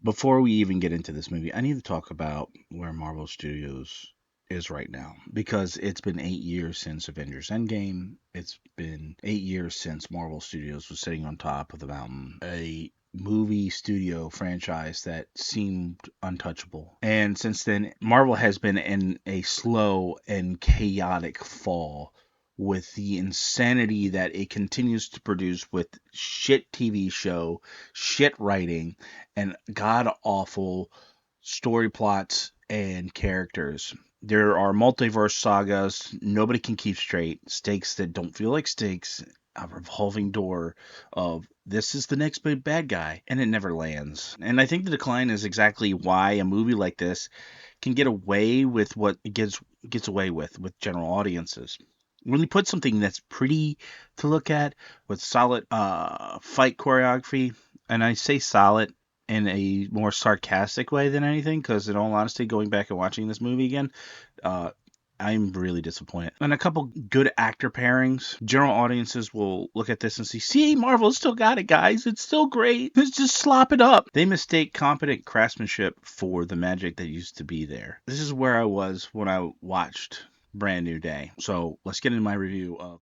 before we even get into this movie, I need to talk about where Marvel Studios is right now because it's been 8 years since Avengers Endgame. It's been 8 years since Marvel Studios was sitting on top of the mountain, a movie studio franchise that seemed untouchable. And since then, Marvel has been in a slow and chaotic fall with the insanity that it continues to produce with shit TV show, shit writing, and god awful story plots and characters. There are multiverse sagas nobody can keep straight, stakes that don't feel like stakes, a revolving door of this is the next big bad guy, and it never lands. And I think the decline is exactly why a movie like this can get away with what it gets away with general audiences. When you put something that's pretty to look at with solid fight choreography, and I say solid in a more sarcastic way than anything, because in all honesty, going back and watching this movie again, uh, I'm really disappointed. And a couple good actor pairings, general audiences will look at this and see, Marvel still got it, guys. It's still great. Let's just slop it up. They mistake competent craftsmanship for the magic that used to be there. This is where I was when I watched Brand New Day. So let's get into my review of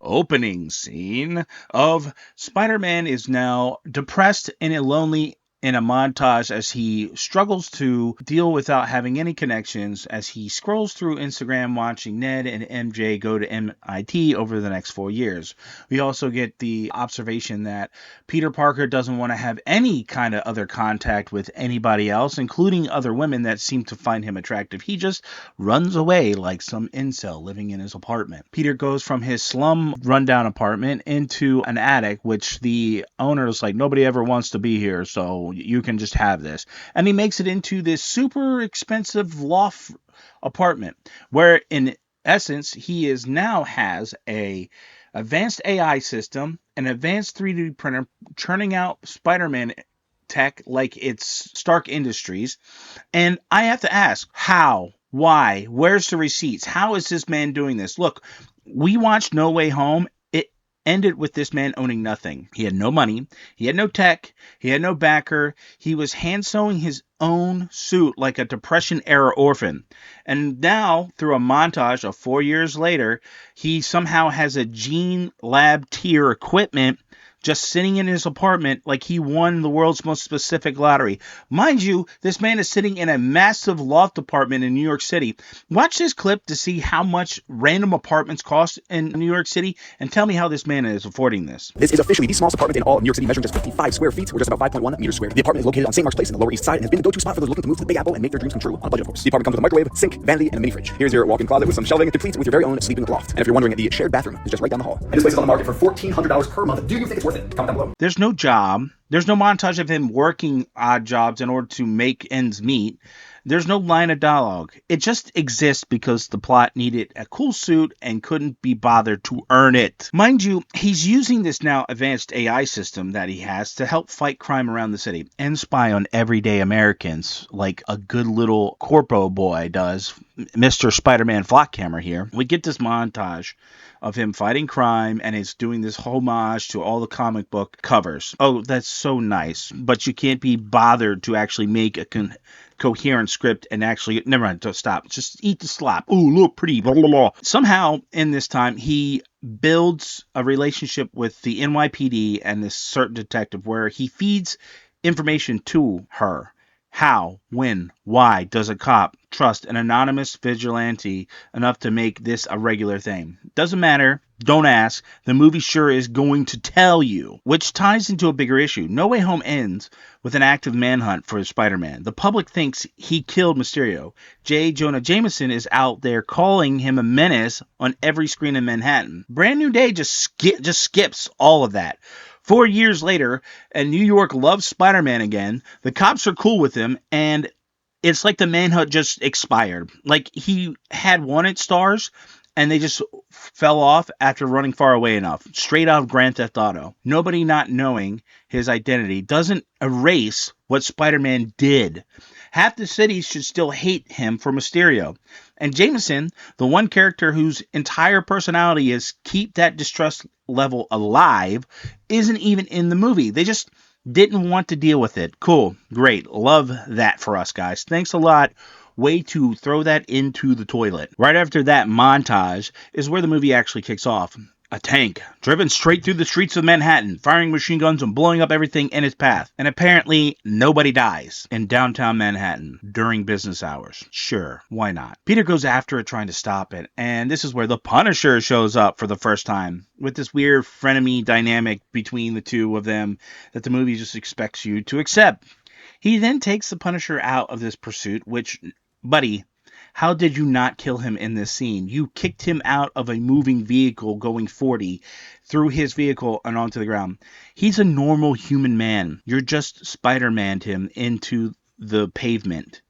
opening scene of Spider-Man is now depressed and lonely in a montage as he struggles to deal without having any connections as he scrolls through Instagram watching Ned and MJ go to MIT over the next 4 years. We also get the observation that Peter Parker doesn't want to have any kind of other contact with anybody else, including other women that seem to find him attractive. He just runs away like some incel living in his apartment. Peter goes from his slum rundown apartment into an attic, which the owner is like, nobody ever wants to be here, so you can just have this. And he makes it into this super expensive loft apartment where in essence he is now has a advanced AI system, an advanced 3D printer churning out Spider-Man tech like it's Stark Industries. And I have to ask, how? Why? Where's the receipts? How is this man doing this? Look, we watched No Way Home. It ended with this man owning nothing. He had no money. He had no tech. He had no backer. He was hand sewing his own suit like a Depression era orphan. And now, through a montage of 4 years later, he somehow has a gene lab tier equipment just sitting in his apartment like he won the world's most specific lottery. Mind you, this man is sitting in a massive loft apartment in New York City. Watch this clip to see how much random apartments cost in New York City and tell me how this man is affording this. This is officially the smallest apartment in all of New York City, measuring just 55 square feet, or just about 5.1 meters squared. The apartment is located on St. Mark's Place in the Lower East Side and has been the go-to spot for those looking to move to the Big Apple and make their dreams come true on a budget, of course. The apartment comes with a microwave, sink, vanity, and a mini fridge. Here's your walk-in closet with some shelving, complete with your very own sleeping loft. And if you're wondering, the shared bathroom is just right down the hall. And this place is on the market for $1,400 per month. Do you think it's worth it? Comment down below. There's no job. There's no montage of him working odd jobs in order to make ends meet. There's no line of dialogue. It just exists because the plot needed a cool suit and couldn't be bothered to earn it. Mind you, he's using this now advanced AI system that he has to help fight crime around the city and spy on everyday Americans like a good little corpo boy does, Mr. Spider-Man Flockhammer here. We get this montage of him fighting crime, and it's doing this homage to all the comic book covers. Oh, that's so nice, but you can't be bothered to actually make a coherent script and actually, never mind, stop, just eat the slop. Ooh, look pretty, blah, blah, blah. Somehow, in this time, he builds a relationship with the NYPD and this certain detective where he feeds information to her. How, when, why does a cop trust an anonymous vigilante enough to make this a regular thing? Doesn't matter. Don't ask. The movie sure is going to tell you. Which ties into a bigger issue. No Way Home ends with an active manhunt for Spider-Man. The public thinks he killed Mysterio. J. Jonah Jameson is out there calling him a menace on every screen in Manhattan. Brand New Day just skips all of that. 4 years later, and New York loves Spider-Man again. The cops are cool with him, and it's like the manhunt just expired. Like he had wanted stars, and they just fell off after running far away enough. Straight out of Grand Theft Auto. Nobody not knowing his identity doesn't erase what Spider-Man did. Half the city should still hate him for Mysterio. And Jameson, the one character whose entire personality is keep that distrust level alive, isn't even in the movie. They just didn't want to deal with it. Cool. Great. Love that for us, guys. Thanks a lot. Way to throw that into the toilet. Right after that montage is where the movie actually kicks off. A tank, driven straight through the streets of Manhattan, firing machine guns and blowing up everything in its path. And apparently, nobody dies in downtown Manhattan during business hours. Sure, why not? Peter goes after it, trying to stop it, and this is where the Punisher shows up for the first time, with this weird frenemy dynamic between the two of them that the movie just expects you to accept. He then takes the Punisher out of this pursuit, which, buddy, how did you not kill him in this scene? You kicked him out of a moving vehicle going 40 through his vehicle and onto the ground. He's a normal human man. You're just Spider-Man'd him into the pavement.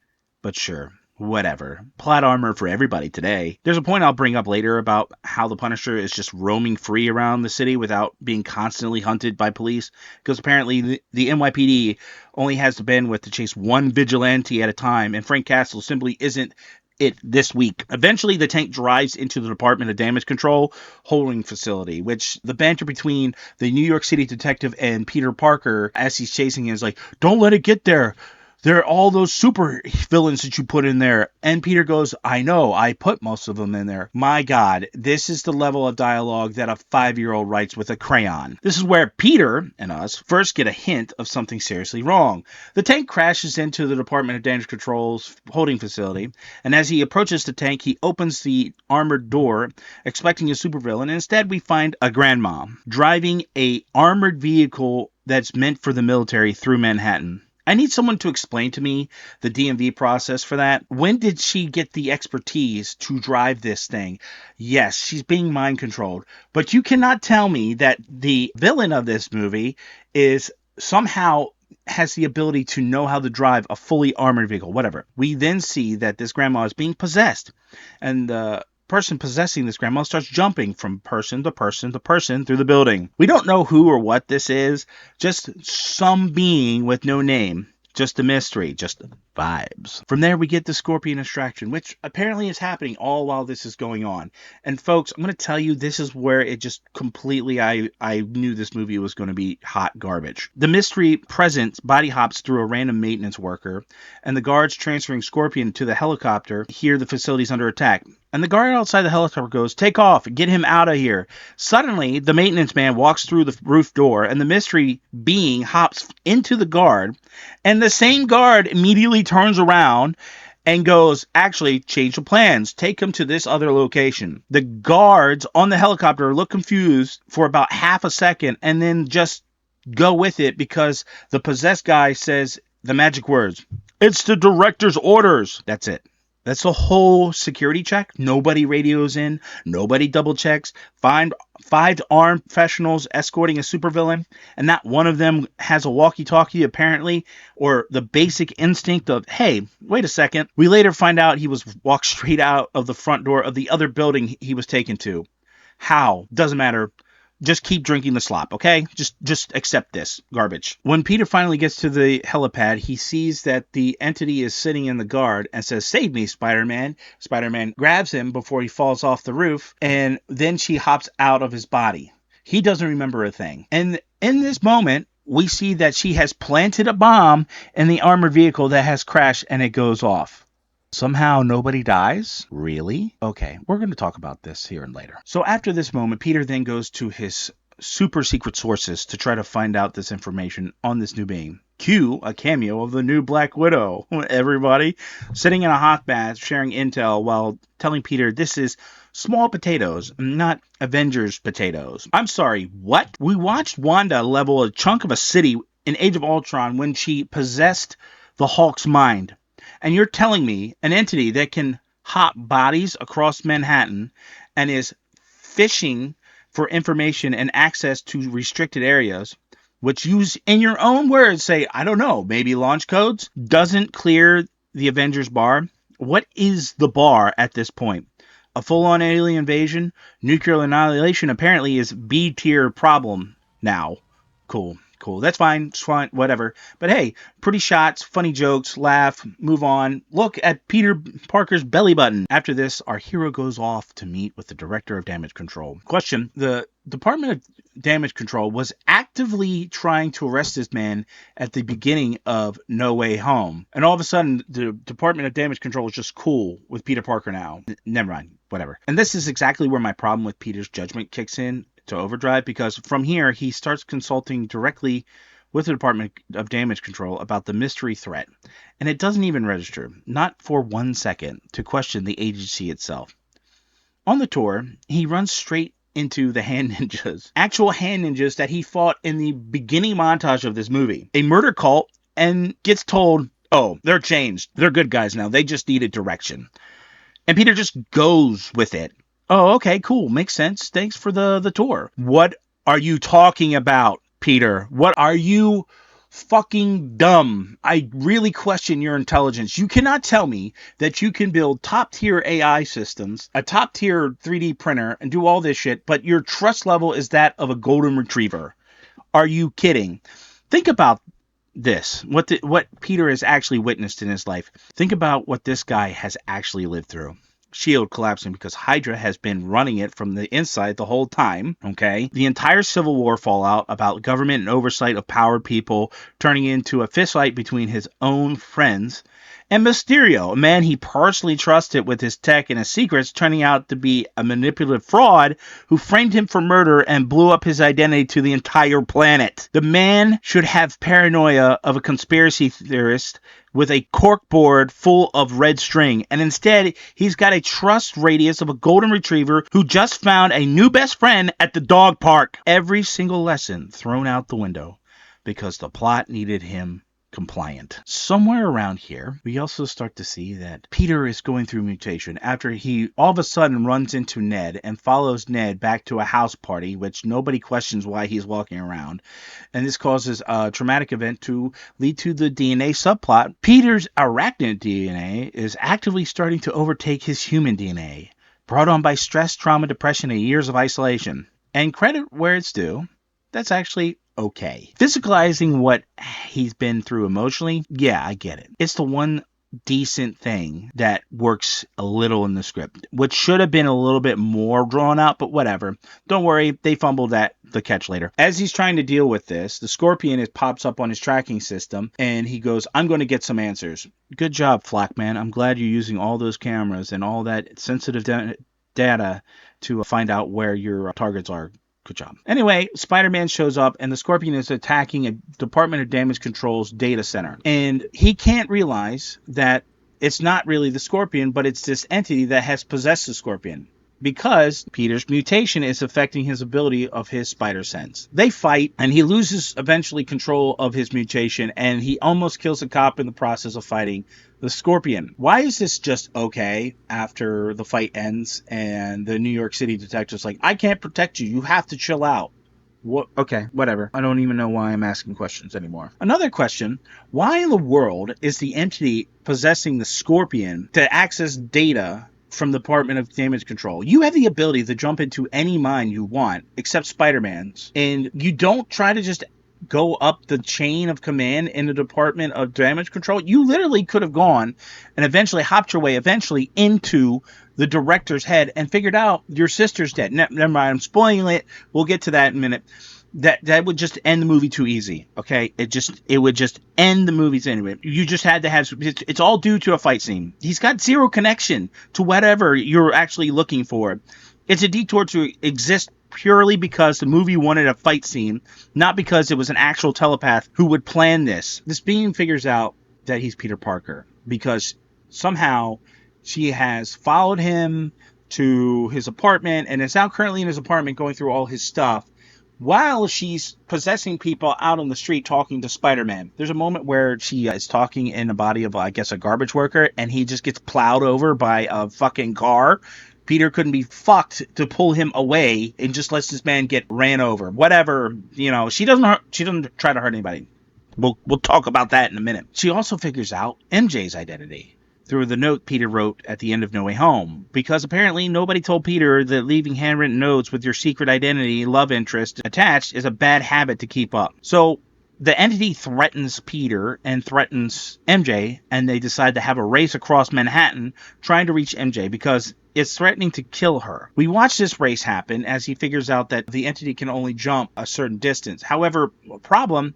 But sure, whatever. Plot armor for everybody today. There's a point I'll bring up later about how the Punisher is just roaming free around the city without being constantly hunted by police. Because apparently the NYPD only has the bandwidth to chase one vigilante at a time, and Frank Castle simply isn't it this week. Eventually, the tank drives into the Department of Damage Control holding facility, which the banter between the New York City detective and Peter Parker as he's chasing him is like, don't let it get there. There are all those super villains that you put in there. And Peter goes, I know, I put most of them in there. My God, this is the level of dialogue that a 5-year-old writes with a crayon. This is where Peter and us first get a hint of something seriously wrong. The tank crashes into the Department of Damage Control's holding facility, and as he approaches the tank, he opens the armored door, expecting a supervillain, and instead we find a grandma driving a armored vehicle that's meant for the military through Manhattan. I need someone to explain to me the DMV process for that. When did she get the expertise to drive this thing? Yes, she's being mind controlled, but you cannot tell me that the villain of this movie is somehow has the ability to know how to drive a fully armored vehicle, whatever. We then see that this grandma is being possessed, and the person possessing this grandma starts jumping from person to person to person through the building. We don't know who or what this is, just some being with no name. Just a mystery, just vibes. From there, we get the Scorpion extraction, which apparently is happening all while this is going on. And folks, I'm going to tell you, this is where it just completely, I knew this movie was going to be hot garbage. The mystery presence body hops through a random maintenance worker, and the guards transferring Scorpion to the helicopter hear the facility's under attack. And the guard outside the helicopter goes, take off, get him out of here. Suddenly, the maintenance man walks through the roof door, and the mystery being hops into the guard, and the same guard immediately turns around and goes, actually, change the plans. Take him to this other location. The guards on the helicopter look confused for about half a second, and then just go with it because the possessed guy says the magic words. It's the director's orders. That's it. That's a whole security check. Nobody radios in. Nobody double checks. Five armed professionals escorting a supervillain, and not one of them has a walkie-talkie, apparently, or the basic instinct of, hey, wait a second. We later find out he was walked straight out of the front door of the other building he was taken to. How? Doesn't matter. Just keep drinking the slop, okay? Just accept this garbage. When Peter finally gets to the helipad, he sees that the entity is sitting in the guard and says, save me, Spider-Man. Spider-Man grabs him before he falls off the roof, and then she hops out of his body. He doesn't remember a thing. And in this moment, we see that she has planted a bomb in the armored vehicle that has crashed, and it goes off. Somehow nobody dies? Really? Okay, we're going to talk about this here and later. So after this moment, Peter then goes to his super secret sources to try to find out this information on this new being. Cue a cameo of the new Black Widow. Everybody sitting in a hot bath sharing intel while telling Peter this is small potatoes, not Avengers potatoes. I'm sorry, what? We watched Wanda level a chunk of a city in Age of Ultron when she possessed the Hulk's mind. And you're telling me an entity that can hop bodies across Manhattan and is fishing for information and access to restricted areas, which you, in your own words, say, I don't know, maybe launch codes, doesn't clear the Avengers bar? What is the bar at this point? A full-on alien invasion? Nuclear annihilation apparently is B-tier problem now. Cool. cool. That's fine. It's fine. Whatever. But hey, pretty shots, funny jokes, laugh, move on. Look at Peter Parker's belly button. After this, our hero goes off to meet with the director of damage control. Question: the Department of Damage Control was actively trying to arrest this man at the beginning of No Way Home. And all of a sudden, the Department of Damage Control is just cool with Peter Parker now. Never mind. Whatever. And this is exactly where my problem with Peter's judgment kicks in to overdrive, because from here, he starts consulting directly with the Department of Damage Control about the mystery threat. And it doesn't even register, not for 1 second, to question the agency itself. On the tour, he runs straight into the hand ninjas, actual hand ninjas that he fought in the beginning montage of this movie, a murder cult, and gets told, oh, they're changed. They're good guys now. They just needed direction. And Peter just goes with it. Oh, okay, cool. Makes sense. Thanks for the tour. What are you talking about, Peter? What are you fucking dumb? I really question your intelligence. You cannot tell me that you can build top-tier AI systems, a top-tier 3D printer, and do all this shit, but your trust level is that of a golden retriever. Are you kidding? Think about this. What Peter has actually witnessed in his life. Think about what this guy has actually lived through. S.H.I.E.L.D. collapsing because Hydra has been running it from the inside the whole time, okay? The entire Civil War fallout about government and oversight of powered people turning into a fistfight between his own friends. And Mysterio, a man he personally trusted with his tech and his secrets, turning out to be a manipulative fraud who framed him for murder and blew up his identity to the entire planet. The man should have paranoia of a conspiracy theorist with a corkboard full of red string, and instead he's got a trust radius of a golden retriever who just found a new best friend at the dog park. Every single lesson thrown out the window because the plot needed him compliant. Somewhere around here, we also start to see that Peter is going through mutation after he all of a sudden runs into Ned and follows Ned back to a house party, which nobody questions why he's walking around. And this causes a traumatic event to lead to the DNA subplot. Peter's arachnid DNA is actively starting to overtake his human DNA, brought on by stress, trauma, depression, and years of isolation. And credit where it's due, that's actually okay. Physicalizing what he's been through emotionally, yeah, I get it. It's the one decent thing that works a little in the script, which should have been a little bit more drawn out, but whatever. Don't worry, they fumbled the catch later. As he's trying to deal with this, the Scorpion pops up on his tracking system, and he goes, I'm going to get some answers. Good job, Flackman. I'm glad you're using all those cameras and all that sensitive data to find out where your targets are. Good job. Anyway, Spider-Man shows up, and the Scorpion is attacking a Department of Damage Control's data center. And he can't realize that it's not really the Scorpion, but it's this entity that has possessed the Scorpion, because Peter's mutation is affecting his ability of his spider sense. They fight, and he loses eventually control of his mutation, and he almost kills a cop in the process of fighting the Scorpion. Why is this just okay after the fight ends and the New York City detective's like, I can't protect you. You have to chill out. What? Okay, whatever. I don't even know why I'm asking questions anymore. Another question, why in the world is the entity possessing the Scorpion to access data from the Department of Damage Control? You have the ability to jump into any mind you want, except Spider-Man's, and you don't try to just go up the chain of command in the Department of Damage Control. You literally could have gone and eventually hopped your way into the director's head and figured out your sister's dead. Never mind, I'm spoiling it. We'll get to that in a minute. That would just end the movie too easy, okay? It would just end the movies anyway. You just had to have, it's all due to a fight scene. He's got zero connection to whatever you're actually looking for. It's a detour to exist purely because the movie wanted a fight scene, not because it was an actual telepath who would plan this. This being figures out that he's Peter Parker because somehow she has followed him to his apartment and is now currently in his apartment going through all his stuff while she's possessing people out on the street talking to Spider-Man. There's a moment where she is talking in the body of, I guess, a garbage worker, and he just gets plowed over by a fucking car. Peter couldn't be fucked to pull him away and just lets this man get ran over. Whatever, she doesn't try to hurt anybody. We'll talk about that in a minute. She also figures out MJ's identity through the note Peter wrote at the end of No Way Home, because apparently nobody told Peter that leaving handwritten notes with your secret identity love interest attached is a bad habit to keep up. So The entity threatens Peter and threatens MJ, and they decide to have a race across Manhattan trying to reach MJ because it's threatening to kill her. We watch this race happen as he figures out that the entity can only jump a certain distance. However, problem,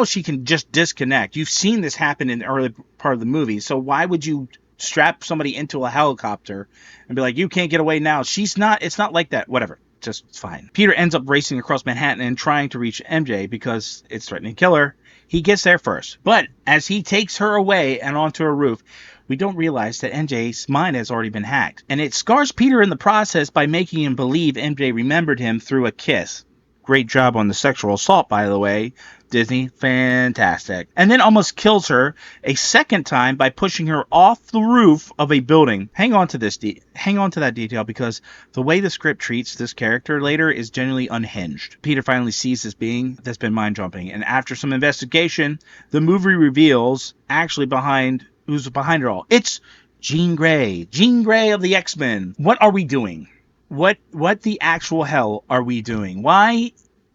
she can just disconnect. You've seen this happen in the early part of the movie, so why would you strap somebody into a helicopter and be like, you can't get away now? It's not like that. Whatever. Just fine. Peter ends up racing across Manhattan and trying to reach MJ because it's threatening to kill her. He gets there first. But as he takes her away and onto a roof, we don't realize that MJ's mind has already been hacked. And it scars Peter in the process by making him believe MJ remembered him through a kiss. Great job on the sexual assault, by the way. Disney, fantastic. And then almost kills her a second time by pushing her off the roof of a building. Hang on to that detail because the way the script treats this character later is genuinely unhinged. Peter finally sees this being that's been mind jumping, and after some investigation, the movie reveals who's behind it all. It's Jean Grey of the X-Men. What are we doing? What the actual hell are we doing? Why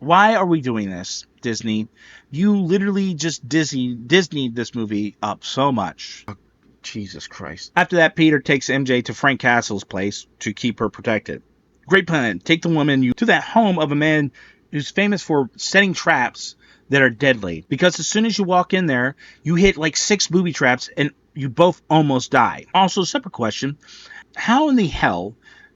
are we doing this, Disney? You literally just Disneyed this movie up so much. Oh, Jesus Christ. After that, Peter takes MJ to Frank Castle's place to keep her protected. Great plan. Take the woman to that home of a man who's famous for setting traps that are deadly. Because as soon as you walk in there, you hit like 6 booby traps and you both almost die. Also, separate question. How in the hell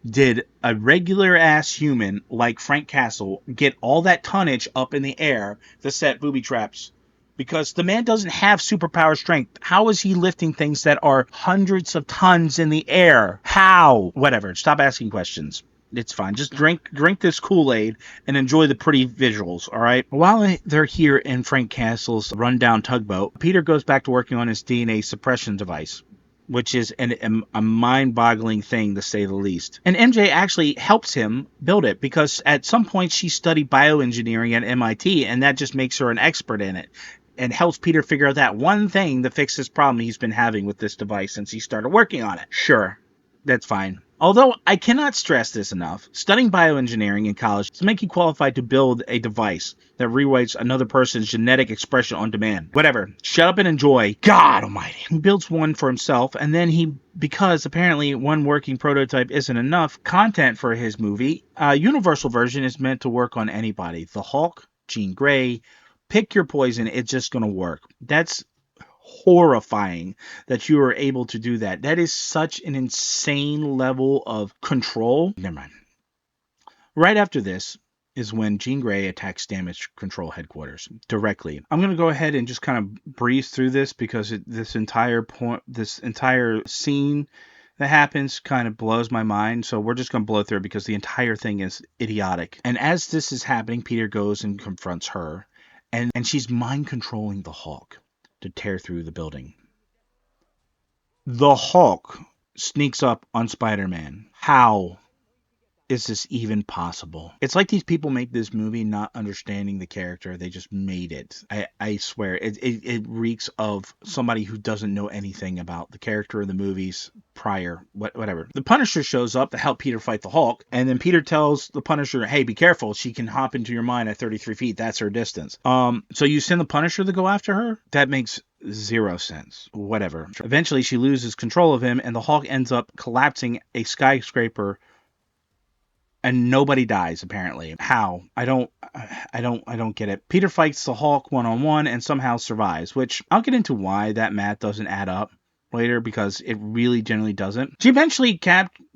did a regular ass human like Frank Castle get all that tonnage up in the air to set booby traps? Because the man doesn't have superpower strength. How is he lifting things that are hundreds of tons in the air? How? Whatever. Stop asking questions. It's fine. Just drink this Kool-Aid and enjoy the pretty visuals, all right? While they're here in Frank Castle's rundown tugboat, Peter goes back to working on his DNA suppression device, which is a mind-boggling thing, to say the least. And MJ actually helps him build it, because at some point she studied bioengineering at MIT, and that just makes her an expert in it, and helps Peter figure out that one thing to fix this problem he's been having with this device since he started working on it. Sure, that's fine. Although I cannot stress this enough, studying bioengineering in college to make you qualified to build a device that rewrites another person's genetic expression on demand. Whatever. Shut up and enjoy. God almighty. He builds one for himself, and then because apparently one working prototype isn't enough content for his movie, a universal version is meant to work on anybody. The Hulk, Jean Grey, pick your poison, it's just going to work. That's horrifying that you are able to do that. That is such an insane level of control. Never mind. Right after this is when Jean Grey attacks Damage Control Headquarters directly. I'm going to go ahead and just kind of breeze through this because this entire scene that happens kind of blows my mind. So we're just going to blow through it because the entire thing is idiotic. And as this is happening, Peter goes and confronts her, and she's mind controlling the Hulk to tear through the building. The Hulk sneaks up on Spider-Man. How is this even possible? It's like these people make this movie not understanding the character. They just made it. I swear. It reeks of somebody who doesn't know anything about the character of the movies prior. Whatever. The Punisher shows up to help Peter fight the Hulk, and then Peter tells the Punisher, hey, be careful. She can hop into your mind at 33 feet. That's her distance. So you send the Punisher to go after her? That makes zero sense. Whatever. Eventually, she loses control of him, and the Hulk ends up collapsing a skyscraper, and nobody dies, apparently. How? I don't get it. Peter fights the Hulk one-on-one and somehow survives, which I'll get into why that math doesn't add up later, because it really generally doesn't.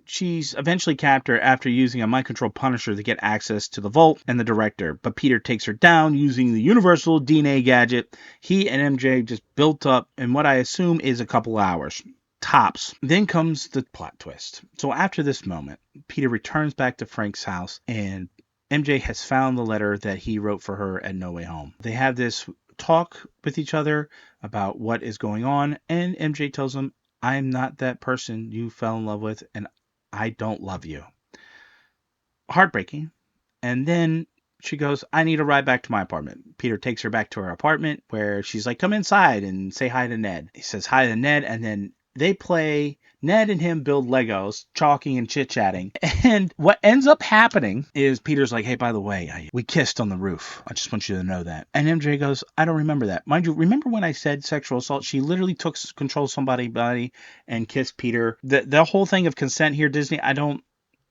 She's eventually captured after using a mind control Punisher to get access to the vault and the director, but Peter takes her down using the universal DNA gadget he and MJ just built up in what I assume is a couple hours. Tops. Then comes the plot twist. So after this moment, Peter returns back to Frank's house, and MJ has found the letter that he wrote for her at No Way Home. They have this talk with each other about what is going on, and MJ tells him, I'm not that person you fell in love with, and I don't love you. Heartbreaking. And then she goes, I need a ride back to my apartment. Peter takes her back to her apartment, where she's like, come inside and say hi to Ned. He says hi to Ned, and then they play. Ned and him build Legos, talking and chit-chatting. And what ends up happening is Peter's like, hey, by the way, we kissed on the roof. I just want you to know that. And MJ goes, I don't remember that. Mind you, remember when I said sexual assault? She literally took control of somebody's body and kissed Peter. The whole thing of consent here, Disney, I don't,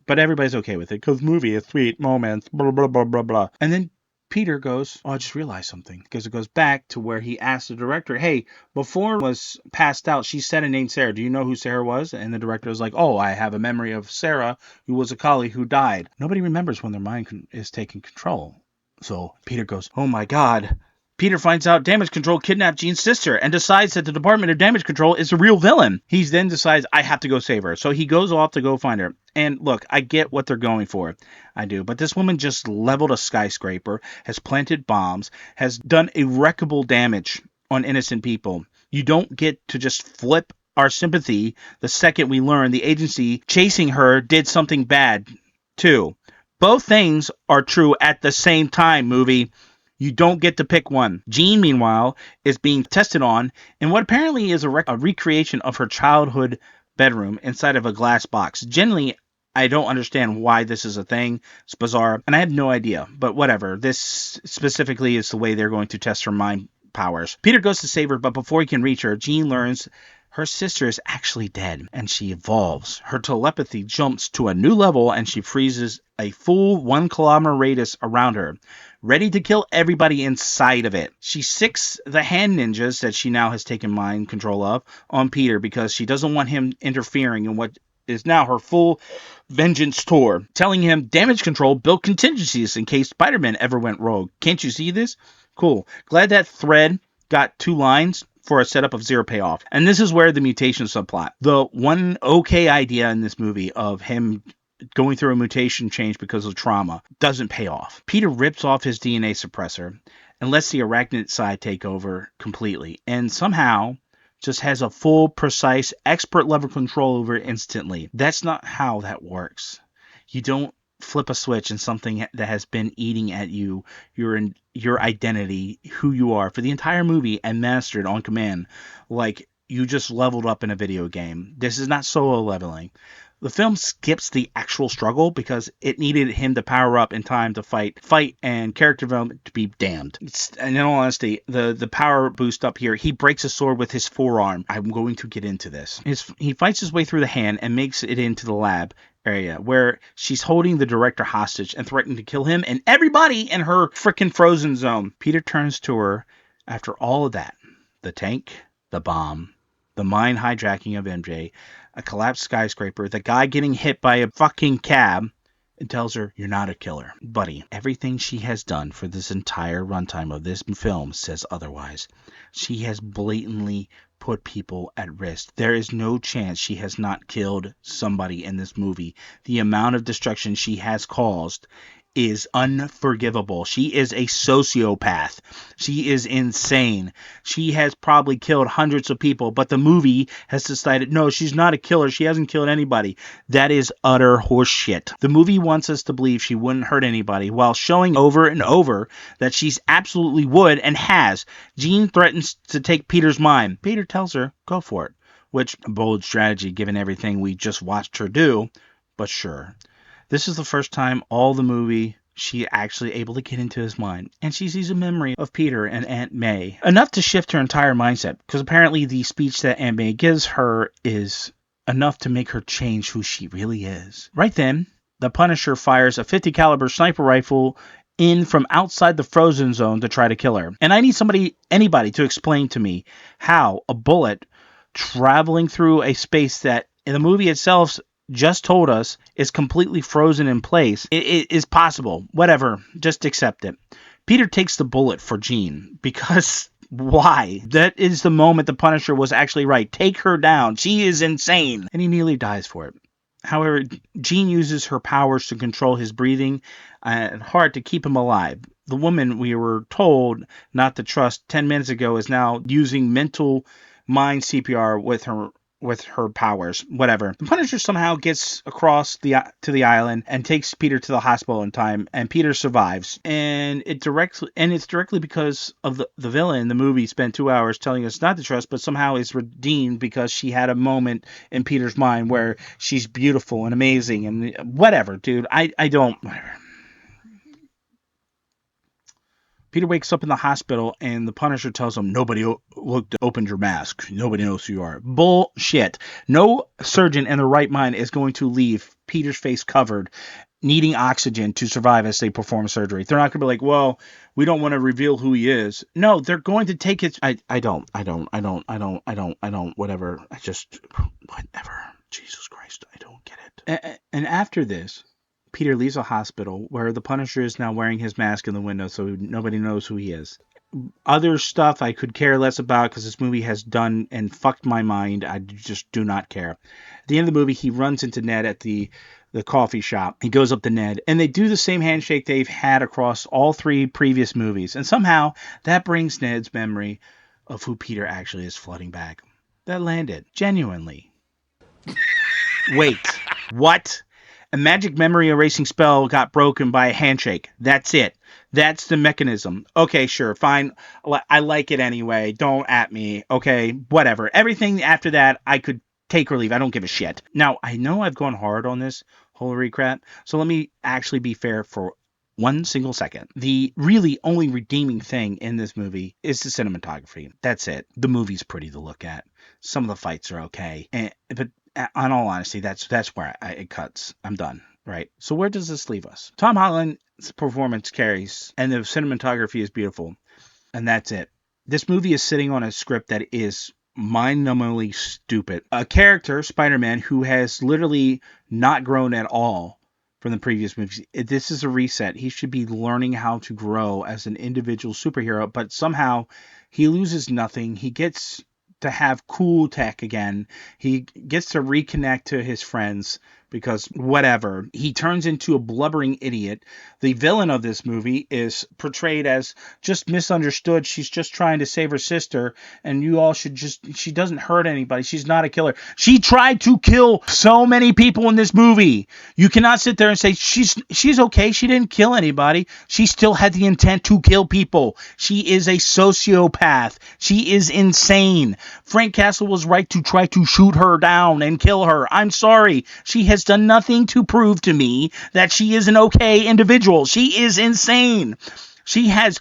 but everybody's okay with it because movie is sweet moments, blah, blah, blah, blah, blah. And then Peter goes, oh, I just realized something, because it goes back to where he asked the director, hey, before was passed out, she said a name Sarah. Do you know who Sarah was? And the director was like, oh, I have a memory of Sarah, who was a colleague who died. Nobody remembers when their mind is taking control. So Peter goes, oh my God. Peter finds out Damage Control kidnapped Jean's sister and decides that the Department of Damage Control is the real villain. He then decides, I have to go save her. So he goes off to go find her. And look, I get what they're going for. I do. But this woman just leveled a skyscraper, has planted bombs, has done irreparable damage on innocent people. You don't get to just flip our sympathy the second we learn the agency chasing her did something bad, too. Both things are true at the same time, movie. You don't get to pick one. Jean, meanwhile, is being tested on in what apparently is a recreation of her childhood bedroom inside of a glass box. Generally, I don't understand why this is a thing. It's bizarre, and I have no idea. But whatever. This specifically is the way they're going to test her mind powers. Peter goes to save her, but before he can reach her, Jean learns her sister is actually dead, and she evolves. Her telepathy jumps to a new level, and she freezes a full 1 kilometer radius around her, ready to kill everybody inside of it. She sicks the hand ninjas that she now has taken mind control of on Peter because she doesn't want him interfering in what is now her full vengeance tour, telling him Damage Control built contingencies in case Spider-Man ever went rogue. Can't you see this? Cool. Glad that thread got 2 lines for a setup of 0 payoff. And this is where the mutation subplot, the one okay idea in this movie of him going through a mutation change because of trauma, doesn't pay off. Peter rips off his DNA suppressor and lets the arachnid side take over completely, and somehow just has a full, precise, expert level control over it instantly. That's not how that works. You don't flip a switch and something that has been eating at you, your identity, who you are for the entire movie, and mastered on command like you just leveled up in a video game. This is not solo leveling. The film skips the actual struggle because it needed him to power up in time to fight, and character development to be damned. And in all honesty, the power boost up here, he breaks a sword with his forearm. I'm going to get into this. He fights his way through the hand and makes it into the lab area where she's holding the director hostage and threatening to kill him and everybody in her frickin' frozen zone. Peter turns to her after all of that. The tank, the bomb, the mind hijacking of MJ, a collapsed skyscraper, the guy getting hit by a fucking cab, and tells her, you're not a killer. Buddy, everything she has done for this entire runtime of this film says otherwise. She has blatantly put people at risk. There is no chance she has not killed somebody in this movie. The amount of destruction she has caused is unforgivable. She is a sociopath. She is insane. She has probably killed hundreds of people, but the movie has decided, no, she's not a killer. She hasn't killed anybody. That is utter horseshit. The movie wants us to believe she wouldn't hurt anybody while showing over and over that she's absolutely would and has. Jean threatens to take Peter's mind. Peter tells her, go for it, which a bold strategy given everything we just watched her do, but sure. This is the first time all the movie she actually able to get into his mind, and she sees a memory of Peter and Aunt May. Enough to shift her entire mindset, because apparently the speech that Aunt May gives her is enough to make her change who she really is. Right then, the Punisher fires a .50 caliber sniper rifle in from outside the frozen zone to try to kill her. And I need anybody to explain to me how a bullet traveling through a space that in the movie itself just told us is completely frozen in place. It is possible. Whatever. Just accept it. Peter takes the bullet for Jean because why? That is the moment the Punisher was actually right. Take her down. She is insane. And he nearly dies for it. However, Jean uses her powers to control his breathing and heart to keep him alive. The woman we were told not to trust 10 minutes ago is now using mental mind CPR with her with her powers, whatever. The Punisher somehow gets across to the island and takes Peter to the hospital in time, and Peter survives. And it's directly because of the villain. The movie spent 2 hours telling us not to trust, but somehow is redeemed because she had a moment in Peter's mind where she's beautiful and amazing and whatever, dude. I don't. Whatever. Peter wakes up in the hospital, and the Punisher tells him, nobody opened your mask. Nobody knows who you are. Bullshit. No surgeon in their right mind is going to leave Peter's face covered, needing oxygen to survive as they perform surgery. They're not going to be like, well, we don't want to reveal who he is. No, they're going to take it. I don't, whatever. Whatever. Jesus Christ, I don't get it. And after this, Peter leaves a hospital where the Punisher is now wearing his mask in the window so nobody knows who he is. Other stuff I could care less about because this movie has done and fucked my mind. I just do not care. At the end of the movie, he runs into Ned at the coffee shop. He goes up to Ned, and they do the same handshake they've had across all 3 previous movies. And somehow that brings Ned's memory of who Peter actually is flooding back. That landed. Genuinely. Wait. What? A magic memory erasing spell got broken by a handshake. That's it. That's the mechanism. Okay, sure, fine. I like it anyway. Don't at me. Okay, whatever. Everything after that, I could take or leave. I don't give a shit. Now, I know I've gone hard on this whole recap, so let me actually be fair for 1 single second. The really only redeeming thing in this movie is the cinematography. That's it. The movie's pretty to look at. Some of the fights are okay, but in all honesty, that's where it cuts. I'm done, right? So where does this leave us? Tom Holland's performance carries, and the cinematography is beautiful, and that's it. This movie is sitting on a script that is mind-numbingly stupid. A character, Spider-Man, who has literally not grown at all from the previous movies. This is a reset. He should be learning how to grow as an individual superhero, but somehow he loses nothing. He gets to have cool tech again. He gets to reconnect to his friends because whatever. He turns into a blubbering idiot. The villain of this movie is portrayed as just misunderstood. She's just trying to save her sister, and you all should just... She doesn't hurt anybody. She's not a killer. She tried to kill so many people in this movie. You cannot sit there and say she's okay. She didn't kill anybody. She still had the intent to kill people. She is a sociopath. She is insane. Frank Castle was right to try to shoot her down and kill her. I'm sorry. She has done nothing to prove to me that she is an okay individual. She is insane. She has,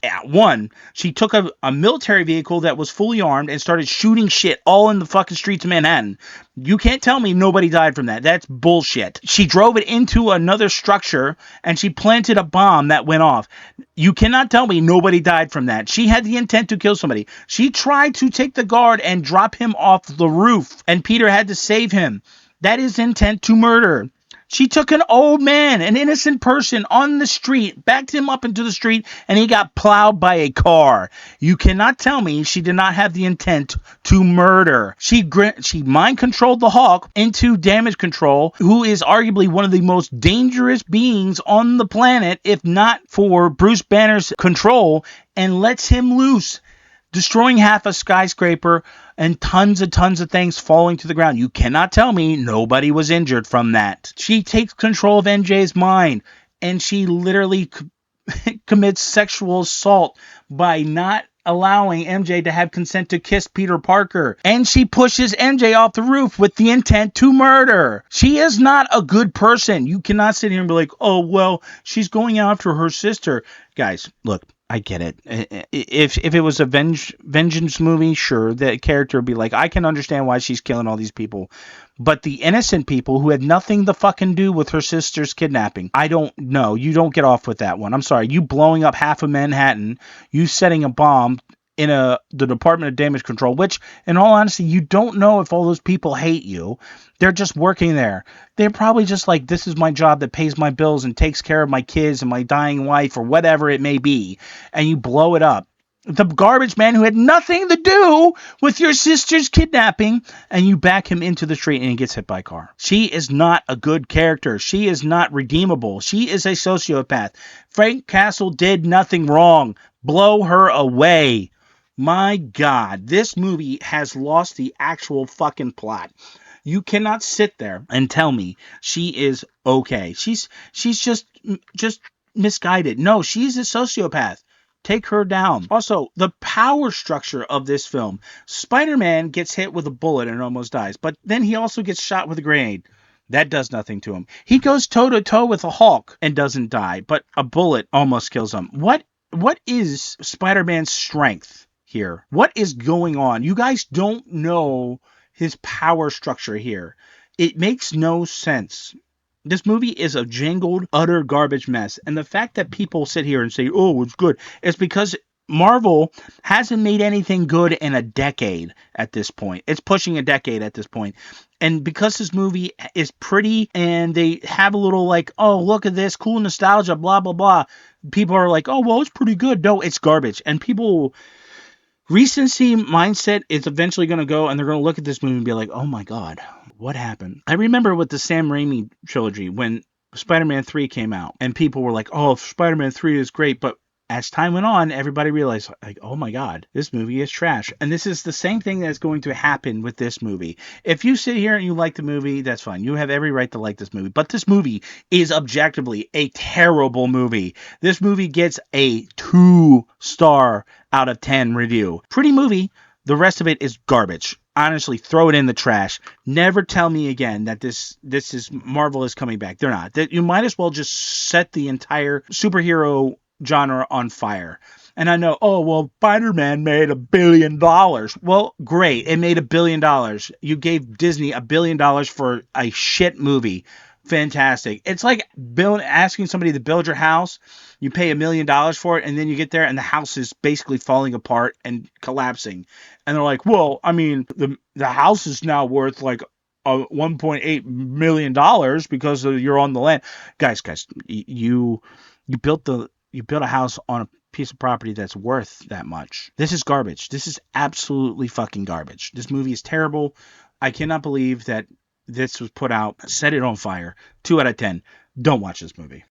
she took a military vehicle that was fully armed and started shooting shit all in the fucking streets of Manhattan. You can't tell me nobody died from that. That's bullshit. She drove it into another structure and she planted a bomb that went off. You cannot tell me nobody died from that. She had the intent to kill somebody. She tried to take the guard and drop him off the roof, and Peter had to save him. That is intent to murder. She took an old man, an innocent person on the street, backed him up into the street, and he got plowed by a car. You cannot tell me she did not have the intent to murder. She mind controlled the Hulk into damage control, who is arguably one of the most dangerous beings on the planet, if not for Bruce Banner's control, and lets him loose, destroying half a skyscraper and tons of things falling to the ground. You cannot tell me nobody was injured from that. She takes control of MJ's mind, and she literally commits sexual assault by not allowing MJ to have consent to kiss Peter Parker. And she pushes MJ off the roof with the intent to murder. She is not a good person. You cannot sit here and be like, oh, well, she's going after her sister. Guys, look, I get it. If it was a vengeance movie, sure, the character would be like, I can understand why she's killing all these people. But the innocent people who had nothing to fucking do with her sister's kidnapping, I don't know. You don't get off with that one. I'm sorry. You blowing up half of Manhattan, you setting a bomb in the Department of Damage Control, which, in all honesty, you don't know if all those people hate you. They're just working there. They're probably just like, this is my job that pays my bills and takes care of my kids and my dying wife or whatever it may be. And you blow it up. The garbage man who had nothing to do with your sister's kidnapping, and you back him into the street and he gets hit by a car. She is not a good character. She is not redeemable. She is a sociopath. Frank Castle did nothing wrong. Blow her away. My God, this movie has lost the actual fucking plot. You cannot sit there and tell me she is okay. She's just misguided. No, she's a sociopath. Take her down. Also, the power structure of this film. Spider-Man gets hit with a bullet and almost dies, but then he also gets shot with a grenade. That does nothing to him. He goes toe to toe with a Hulk and doesn't die, but a bullet almost kills him. What is Spider-Man's strength here? What is going on? You guys don't know his power structure here. It makes no sense. This movie is a jangled, utter garbage mess. And the fact that people sit here and say, oh, it's good, is because Marvel hasn't made anything good in a decade at this point. It's pushing a decade at this point. And because this movie is pretty and they have a little like, oh, look at this, cool nostalgia, blah, blah, blah. People are like, oh, well, it's pretty good. No, it's garbage. And people, recency mindset is eventually going to go and they're going to look at this movie and be like, oh my God, what happened? I remember with the Sam Raimi trilogy when Spider-Man 3 came out and people were like, oh, Spider-Man 3 is great. But as time went on, everybody realized, like, oh my God, this movie is trash. And this is the same thing that's going to happen with this movie. If you sit here and you like the movie, that's fine. You have every right to like this movie. But this movie is objectively a terrible movie. This movie gets a 2-star out of 10 review. Pretty movie. The rest of it is garbage. Honestly, throw it in the trash. Never tell me again that this is Marvel is coming back. They're not. That you might as well just set the entire superhero genre on fire. And I know, oh, well, Spider-Man made $1 billion. Well, great. It made $1 billion. You gave Disney $1 billion for a shit movie. Fantastic. It's like asking somebody to build your house. You pay $1 million for it, and then you get there, and the house is basically falling apart and collapsing. And they're like, well, I mean, the house is now worth like $1.8 million because you're on the land. Guys, you built a house on a piece of property that's worth that much. This is garbage. This is absolutely fucking garbage. This movie is terrible. I cannot believe that this was put out. Set it on fire. 2 out of 10. Don't watch this movie.